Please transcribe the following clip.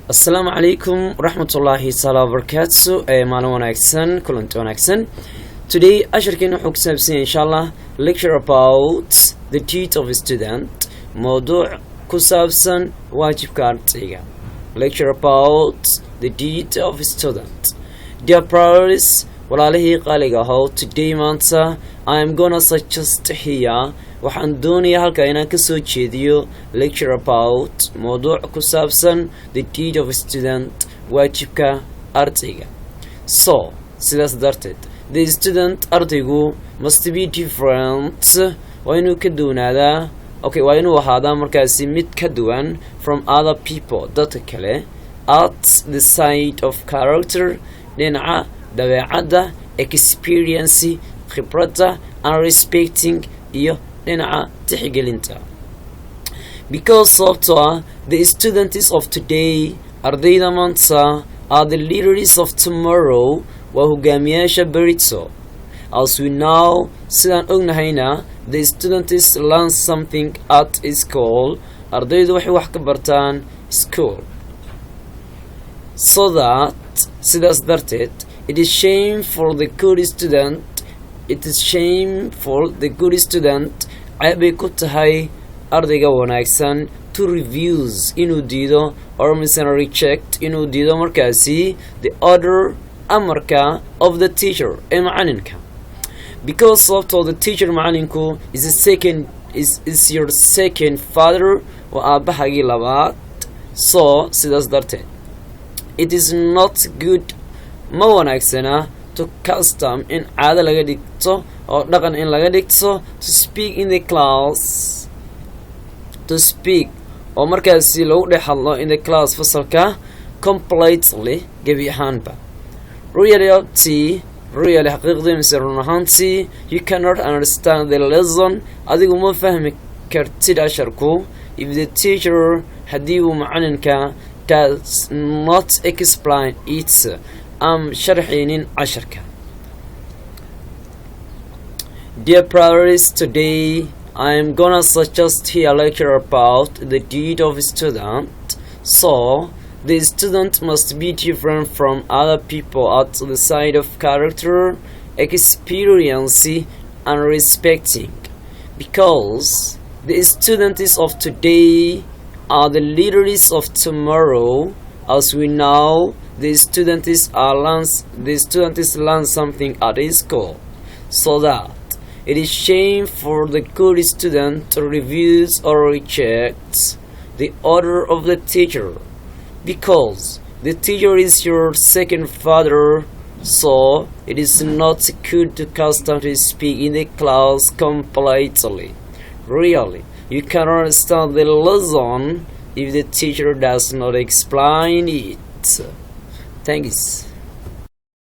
Assalamu alaikum rahmatullahi ta'ala wabarakatuh. Maalin wanaagsan, kulanti wanaagsan. Today ashirkeena wuxuu ku saabsan inshallah lecture about the duty of a student. Mawduuc ku saabsan waajibka ardayga. Lecture about the duty of a student. Dear priorities, walaalihii qaaliga ahow, today maanta I am gonna suggest here waxaan doonayaa halka inaan ka soo jeediyo lecture about mawduuc ku saabsan the duty of a student, waajibka ardayga. So sidaas darteed the student ardaygu must be different, waa inuu ka duwanaadaa waa inuu ahaadaa markaasi mid ka duwan from other people, dadka kale, at the side of character, dhinaca dabeecadda, experience, khibradda, and respecting iyo dhinaca tixgelinta. Because sababtoo ah the students of today, ardayda maanta, are the leaders of tomorrow, waa hogaamiyaasha berito. As we know, sidaan ognahayna, the students learn something at school, ardaydu waxay wax ka bartaan school. So that, sidaas darteed, it is shame for the good student, ceebay ku tahay ardayga wanaagsan to refuse inuu diido or reject inuu diido markaasi the order amarka of the teacher ee macalinka. Because sababtoo the teacher macalinku is your second father, waa aabahagii labaad. So sidaas darteed it is not good, ma wanaagsana, to custom in caado laga dhigto oo dhaqan in laga dhigto to speak in the class, to speak oo markaasi lagu dhex hadlo in the class fasalka completely gebi ahaanba. Reality xaqiiqdii mise run ahaantii, you cannot understand the lesson, adigu ma fahmi kartid casharku if the teacher, haddii uu macalinka does not explain it, am sharxaynin casharka. Dear priorities, today I am gonna suggest here a lecture about the duty of a student. So the student must be different from other people at the side of character, experience, and respecting. Because the students of today are the leaders of tomorrow. As we know, the students learn something at school. So that it is shame for the good student to refuse or reject the order of the teacher. Because the teacher is your second father, so it is not good to constantly speak in the class completely. Really, you cannot understand the lesson if the teacher does not explain it. Thanks.